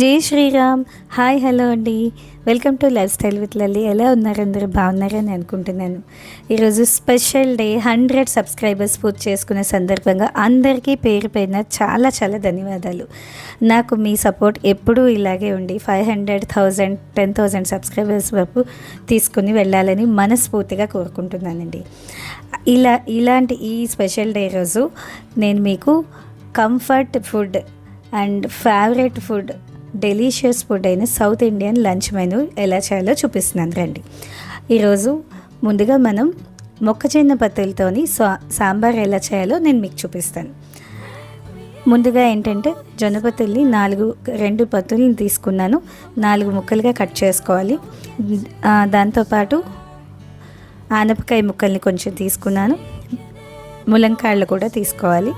జై Sriram. Hi, hello అండి. Welcome to life style with Lalli. ఎలా ఉన్నారు? అందరూ బాగున్నారని అనుకుంటున్నాను. ఈరోజు స్పెషల్ డే, 100 సబ్స్క్రైబర్స్ పూర్తి చేసుకునే సందర్భంగా అందరికీ పేరు పైన చాలా చాలా ధన్యవాదాలు. నాకు మీ సపోర్ట్ ఎప్పుడూ ఇలాగే ఉండి 500, 1000, 10,000 సబ్స్క్రైబర్స్ వరకు తీసుకుని వెళ్ళాలని మనస్ఫూర్తిగా కోరుకుంటున్నానండి. ఇలాంటి ఈ స్పెషల్ డే రోజు నేను మీకు comfort food and favourite food, delicious food అయిన సౌత్ ఇండియన్ లంచ్ మెనూ ఎలా చేయాలో చూపిస్తున్నాను రండి. ఈరోజు ముందుగా మనం మొక్కజొన్న పత్తులతోని సాంబార్ ఎలా చేయాలో నేను మీకు చూపిస్తాను. ముందుగా ఏంటంటే జొన్నపత్తుల్ని 2 పత్తుల్ని తీసుకున్నాను. 4 ముక్కలుగా కట్ చేసుకోవాలి. దాంతోపాటు ఆనపకాయ ముక్కల్ని కొంచెం తీసుకున్నాను. ములంకాయలు కూడా తీసుకోవాలి.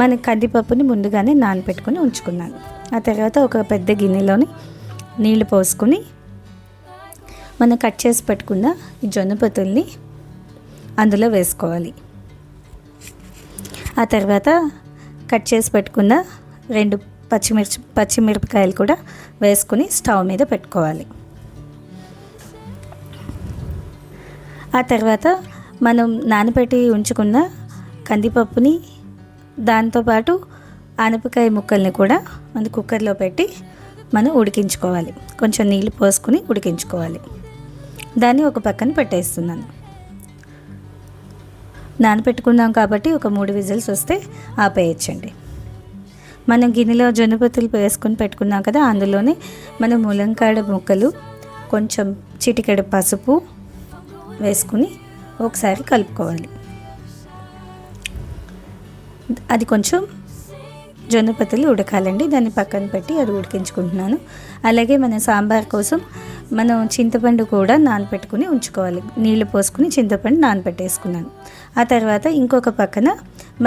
మన కందిపప్పుని ముందుగానే నానబెట్టుకొని ఉంచుకున్నాను. ఆ తర్వాత ఒక పెద్ద గిన్నెలోని నీళ్లు పోసుకొని మనం కట్ చేసి పెట్టుకున్న ఈ జొన్నపత్తుల్ని అందులో వేసుకోవాలి. ఆ తర్వాత కట్ చేసి పెట్టుకున్న 2 పచ్చిమిరపకాయలు కూడా వేసుకుని స్టవ్ మీద పెట్టుకోవాలి. ఆ తర్వాత మనం నానబెట్టి ఉంచుకున్న కందిపప్పుని, దాంతోపాటు ఆనపకాయ ముక్కల్ని కూడా మన కుక్కర్లో పెట్టి మనం ఉడికించుకోవాలి. కొంచెం నీళ్ళు పోసుకొని ఉడికించుకోవాలి. దాన్ని ఒక పక్కన పెట్టేస్తున్నాను. నానబెట్టుకున్నాం కాబట్టి ఒక 3 విజిల్స్ వస్తే ఆపేయచ్చండి. మనం గిన్నెలో జొన్నపత్తులు వేసుకొని పెట్టుకున్నాం కదా, అందులోనే మనం ములంకాడ ముక్కలు, కొంచెం చిటికెడు పసుపు వేసుకుని ఒకసారి కలుపుకోవాలి. అది కొంచెం జొన్నపత్తులు ఉడకాలండి. దాన్ని పక్కన పెట్టి అది ఉడికించుకుంటున్నాను. అలాగే మన సాంబార్ కోసం మనం చింతపండు కూడా నానబెట్టుకుని ఉంచుకోవాలి. నీళ్లు పోసుకుని చింతపండు నానబెట్టేసుకున్నాను. ఆ తర్వాత ఇంకొక పక్కన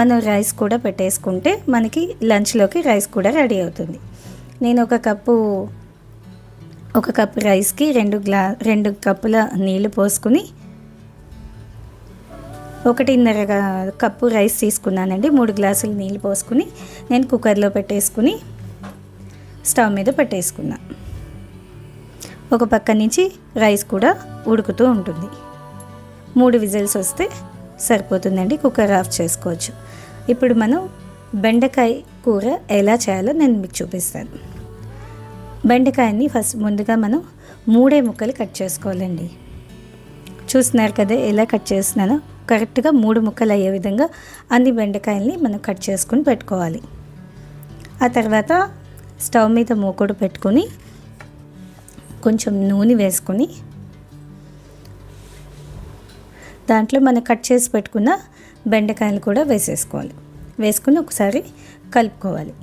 మనం రైస్ కూడా పెట్టేసుకుంటే మనకి లంచ్లోకి రైస్ కూడా రెడీ అవుతుంది. నేను ఒక కప్పు రైస్కి 2 కప్పుల నీళ్లు పోసుకుని 1.5 కప్పు రైస్ తీసుకున్నానండి. 3 గ్లాసులు నీళ్ళు పోసుకుని నేను కుక్కర్లో పెట్టేసుకుని స్టవ్ మీద పెట్టేసుకున్నా. ఒక పక్క నుంచి రైస్ కూడా ఉడుకుతూ ఉంటుంది. 3 విజిల్స్ వస్తే సరిపోతుందండి. కుక్కర్ ఆఫ్ చేసుకోవచ్చు. ఇప్పుడు మనం బెండకాయ కూర ఎలా చేయాలో నేను మీకు చూపిస్తాను. బెండకాయని ముందుగా మనం 3 ముక్కలు కట్ చేసుకోవాలండి. చూస్తున్నారు కదా ఎలా కట్ చేస్తున్నానో. కరెక్ట్గా 3 ముక్కలు అయ్యే విధంగా అన్ని బెండకాయల్ని మనం కట్ చేసుకుని పెట్టుకోవాలి. ఆ తర్వాత స్టవ్ మీద మూకుడు పెట్టుకొని కొంచెం నూనె వేసుకొని దాంట్లో మనం కట్ చేసి పెట్టుకున్న బెండకాయలు కూడా వేసేసుకోవాలి. వేసుకుని ఒకసారి కలుపుకోవాలి.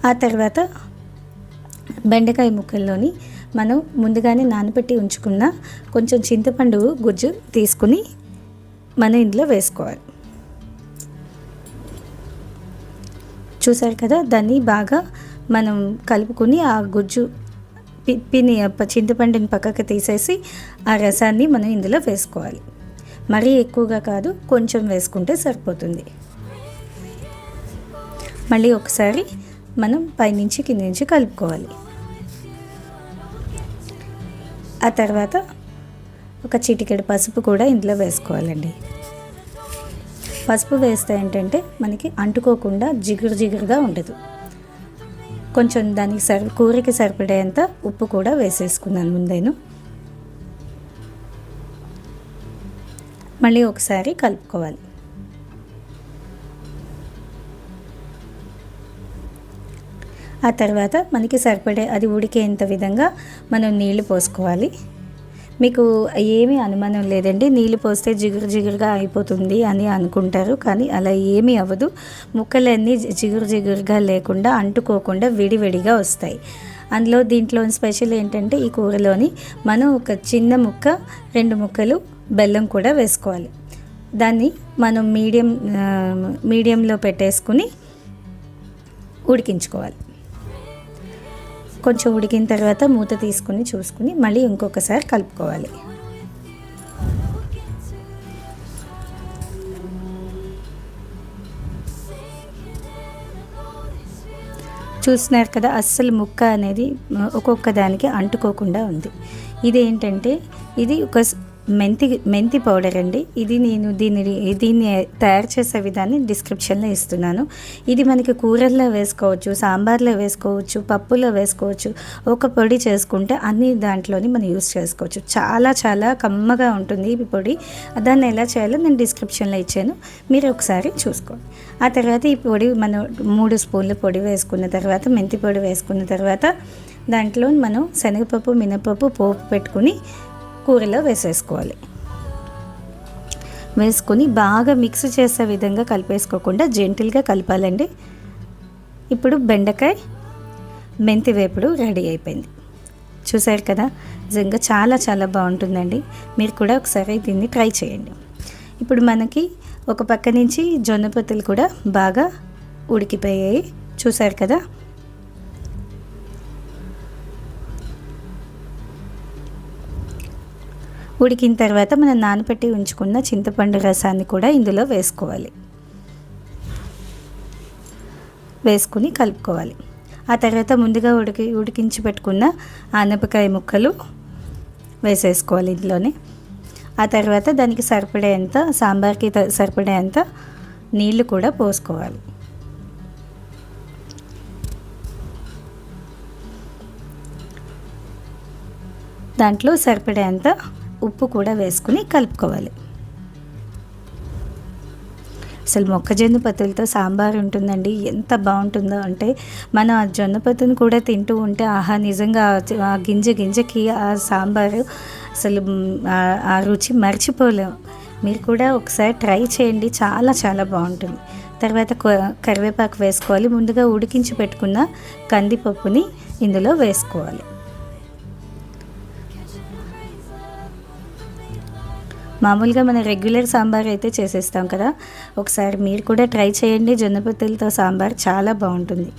ఆ తర్వాత బెండకాయ ముక్కల్లోని మనం ముందుగానే నానబెట్టి ఉంచుకున్న కొంచెం చింతపండు గుజ్జు తీసుకుని మనం ఇందులో వేసుకోవాలి. చూసారు కదా, దాన్ని బాగా మనం కలుపుకొని ఆ గుజ్జు చింతపండుని పక్కకు తీసేసి ఆ రసాన్ని మనం ఇందులో వేసుకోవాలి. మరీ ఎక్కువగా కాదు, కొంచెం వేసుకుంటే సరిపోతుంది. మళ్ళీ ఒకసారి మనం పైనుంచి కింద నుంచి కలుపుకోవాలి. ఆ తర్వాత ఒక చిటికెడు పసుపు కూడా ఇందులో వేసుకోవాలండి. పసుపు వేస్తే ఏంటంటే మనకి అంటుకోకుండా జిగురుగా ఉండదు. కొంచెం దానికి కూరకి సరిపడేంత ఉప్పు కూడా వేసేసుకున్నాను ముందేను. మళ్ళీ ఒకసారి కలుపుకోవాలి. ఆ తర్వాత మనకి సరిపడే అది ఉడికేంత విధంగా మనం నీళ్లు పోసుకోవాలి. మీకు ఏమీ అనుమానం లేదండి, నీళ్ళు పోస్తే జిగురుగా అయిపోతుంది అని అనుకుంటారు. కానీ అలా ఏమీ అవ్వదు. ముక్కలన్నీ జిగురుగా లేకుండా అంటుకోకుండా విడివిడిగా వస్తాయి. దీంట్లో స్పెషల్ ఏంటంటే ఈ కూరలోని మనం ఒక చిన్న ముక్క, 2 ముక్కలు బెల్లం కూడా వేసుకోవాలి. దాన్ని మనం మీడియంలో పెట్టేసుకుని ఉడికించుకోవాలి. కొంచెం ఉడికిన తర్వాత మూత తీసుకుని చూసుకుని మళ్ళీ ఇంకొకసారి కలుపుకోవాలి. చూస్తున్నారు కదా, అస్సలు ముక్క అనేది ఒక్కొక్క దానికి అంటుకోకుండా ఉంది. ఇదేంటంటే ఇది ఒక మెంతి పౌడర్ అండి. ఇది నేను దీన్ని తయారు చేసే విధాన్ని డిస్క్రిప్షన్లో ఇస్తున్నాను. ఇది మనకి కూరల్లో వేసుకోవచ్చు, సాంబార్లో వేసుకోవచ్చు, పప్పులో వేసుకోవచ్చు. ఒక పొడి చేసుకుంటే అన్ని దాంట్లోని మనం యూస్ చేసుకోవచ్చు. చాలా చాలా కమ్మగా ఉంటుంది ఈ పొడి. దాన్ని ఎలా చేయాలో నేను డిస్క్రిప్షన్లో ఇచ్చాను, మీరు ఒకసారి చూసుకోండి. ఆ తర్వాత ఈ పొడి మనం 3 స్పూన్ల పొడి వేసుకున్న తర్వాత, మెంతి పొడి వేసుకున్న తర్వాత దాంట్లో మనం శనగపప్పు, మినపప్పు పోపు పెట్టుకుని కూరలో వేసేసుకోవాలి. వేసుకొని బాగా మిక్స్ చేసే విధంగా కలిపేసుకోకుండా జెంటిల్గా కలపాలండి. ఇప్పుడు బెండకాయ మెంతి వేపుడు రెడీ అయిపోయింది. చూసారు కదా, నిజంగా చాలా చాలా బాగుంటుందండి. మీరు కూడా ఒకసారి దీన్ని ట్రై చేయండి. ఇప్పుడు మనకి ఒక పక్క నుంచి జొన్న పొత్తులు కూడా బాగా ఉడికిపోయాయి. చూసారు కదా, ఉడికిన తర్వాత మనం నానబెట్టి ఉంచుకున్న చింతపండు రసాన్ని కూడా ఇందులో వేసుకోవాలి. వేసుకుని కలుపుకోవాలి. ఆ తర్వాత ముందుగా ఉడికించి పెట్టుకున్న ఆనపకాయ ముక్కలు వేసేసుకోవాలి ఇందులోనే. ఆ తర్వాత దానికి సరిపడేంత, సాంబార్కి సరిపడేంత నీళ్లు కూడా పోసుకోవాలి. దాంట్లో సరిపడేంత ఉప్పు కూడా వేసుకుని కలుపుకోవాలి. అసలు మొక్కజొన్న పొత్తులతో సాంబార్ ఉంటుందండి, ఎంత బాగుంటుందో అంటే మనం ఆ జొన్న పొత్తును కూడా తింటూ ఉంటే ఆహా, నిజంగా ఆ గింజకి ఆ సాంబారు అసలు ఆ రుచి మర్చిపోలేము. మీరు కూడా ఒకసారి ట్రై చేయండి, చాలా చాలా బాగుంటుంది. తర్వాత కరివేపాకు వేసుకోవాలి. ముందుగా ఉడికించి పెట్టుకున్న కందిపప్పుని ఇందులో వేసుకోవాలి. మామూలుగా మన రెగ్యులర్ సాంబార్ అయితే చేసేస్తాం కదా, ఒకసారి మీరు కూడా ట్రై చేయండి. జొన్న పొత్తులతో సాంబార్ చాలా బాగుంటుంది.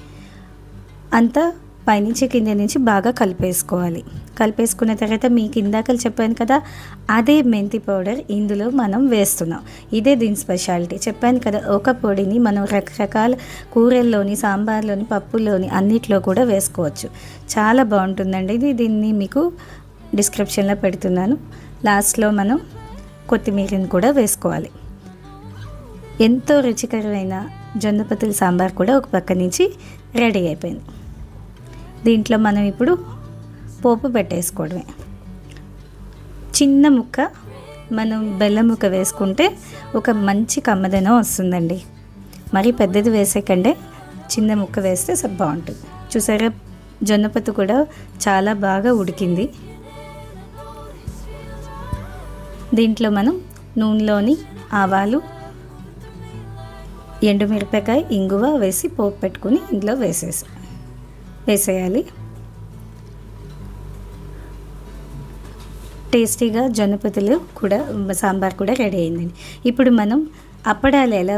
అంతా పైనుంచి కింద నుంచి బాగా కలిపేసుకోవాలి. కలిపేసుకున్న తర్వాత మీకు ఇందాక చెప్పాను కదా, అదే మెంతి పౌడర్ ఇందులో మనం వేస్తున్నాం. ఇదే దీని స్పెషాలిటీ. చెప్పాను కదా, ఒక పొడిని మనం రకరకాల కూరల్లోని, సాంబార్లోని, పప్పుల్లోని అన్నిట్లో కూడా వేసుకోవచ్చు. చాలా బాగుంటుందండి ఇది. దీన్ని మీకు డిస్క్రిప్షన్లో పెడుతున్నాను. లాస్ట్లో మనం కొత్తిమీరని కూడా వేసుకోవాలి. ఎంతో రుచికరమైన జొన్న పొత్తుల సాంబార్ కూడా ఒక పక్క నుంచి రెడీ అయిపోయింది. దీంట్లో మనం ఇప్పుడు పోపు పెట్టేసుకోవడమే. చిన్న ముక్క మనం బెల్లం ముక్క వేసుకుంటే ఒక మంచి కమ్మదనం వస్తుందండి. మరి పెద్దది వేసేకంటే చిన్న ముక్క వేస్తే బాగుంటుంది. చూసారా, జొన్న పొత్తు కూడా చాలా బాగా ఉడికింది. దీంట్లో మనం నూనెలోని ఆవాలు, ఎండుమిరపకాయ, ఇంగువ వేసి పోపు పెట్టుకుని ఇందులో వేసేయాలి. టేస్టీగా జొన్న పొత్తులు కూడా సాంబార్ కూడా రెడీ అయిందండి. ఇప్పుడు మనం అప్పడాలు ఎలా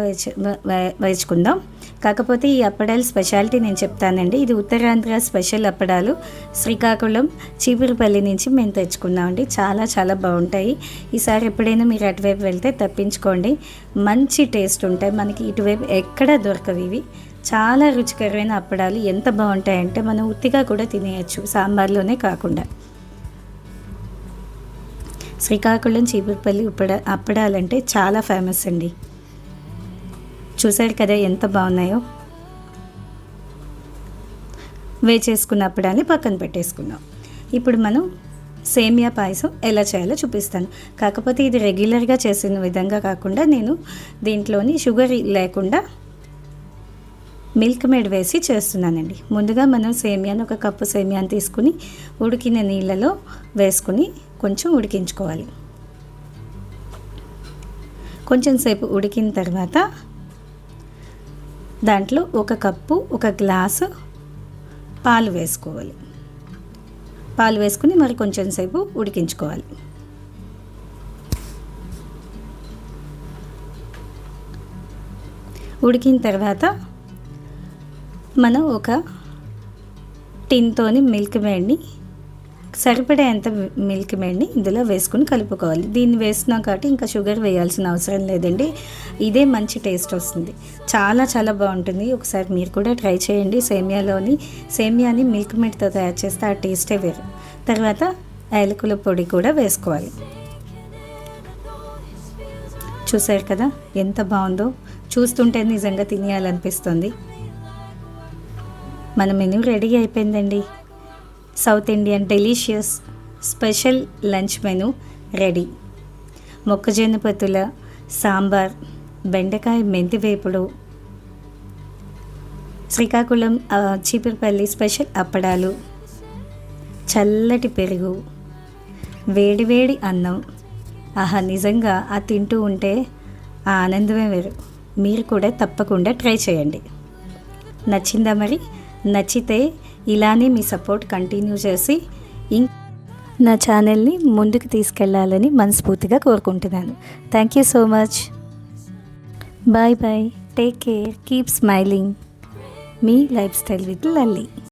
వేసుకుందాం. కాకపోతే ఈ అప్పడాలు స్పెషాలిటీ నేను చెప్తానండి. ఇది ఉత్తరాంధ్ర స్పెషల్ అప్పడాలు. శ్రీకాకుళం చీపురుపల్లి నుంచి మేము తెచ్చుకున్నామండి. చాలా చాలా బాగుంటాయి. ఈసారి ఎప్పుడైనా మీరు అటువైపు వెళ్తే తప్పించుకోండి, మంచి టేస్ట్ ఉంటాయి. మనకి ఇటువైపు ఎక్కడ దొరకవు ఇవి. చాలా రుచికరమైన అప్పడాలు. ఎంత బాగుంటాయంటే మనం ఉత్తిగా కూడా తినేయచ్చు, సాంబార్లోనే కాకుండా. శ్రీకాకుళం చీపురుపల్లి అప్పడాలంటే చాలా ఫేమస్ అండి. చూసారు కదా ఎంత బాగున్నాయో. వేచేసుకున్న అప్పడాన్ని పక్కన పెట్టేసుకున్నాం. ఇప్పుడు మనం సేమియా పాయసం ఎలా చేయాలో చూపిస్తాను. కాకపోతే ఇది రెగ్యులర్గా చేసిన విధంగా కాకుండా నేను దీంట్లోని షుగర్ లేకుండా మిల్క్ మేడ్ వేసి చేస్తున్నానండి. ముందుగా మనం సేమియాను, ఒక కప్పు సేమియాను తీసుకుని ఉడికిన నీళ్ళలో వేసుకుని కొంచెం ఉడికించుకోవాలి. కొంచెం సేపు ఉడికిన తర్వాత దాంట్లో ఒక గ్లాసు పాలు వేసుకోవాలి. పాలు వేసుకుని మరి కొంచెం సేపు ఉడికించుకోవాలి. ఉడికిన తర్వాత మనం ఒక టిన్తోని మిల్క్ మేడ్ని సరిపడే అంత మిల్క్ మేడ్ని ఇందులో వేసుకుని కలుపుకోవాలి. దీన్ని వేస్తున్నాం కాబట్టి ఇంకా షుగర్ వేయాల్సిన అవసరం లేదండి. ఇదే మంచి టేస్ట్ వస్తుంది. చాలా చాలా బాగుంటుంది. ఒకసారి మీరు కూడా ట్రై చేయండి. సేమియాని మిల్క్ మేడ్తో తయారు చేస్తే ఆ టేస్టే వేరు. తర్వాత యాలకుల పొడి కూడా వేసుకోవాలి. చూసారు కదా ఎంత బాగుందో, చూస్తుంటే నిజంగా తినేయాలనిపిస్తుంది. మన మెనూ రెడీ అయిపోయిందండి. South Indian delicious special lunch menu ready. మొక్కజొన్న పొత్తుల సాంబార్, బెండకాయ మెంతి వేపుడు, శ్రీకాకుళం చీపురుపల్లి స్పెషల్ అప్పడాలు, చల్లటి పెరుగు, వేడివేడి అన్నం. ఆహా, నిజంగా ఆ తింటూ ఉంటే ఆ ఆనందమే వేరు. మీరు కూడా తప్పకుండా ట్రై చేయండి. నచ్చిందా మరి? నచ్చితే ఇలానే మీ సపోర్ట్ కంటిన్యూ చేసి నా ఛానల్ని ముందుకు తీసుకెళ్లాలని మనస్ఫూర్తిగా కోరుకుంటున్నాను. Thank you so much. Bye bye. Take care. Keep smiling. మీ లైఫ్ స్టైల్ విత్ లల్లీ.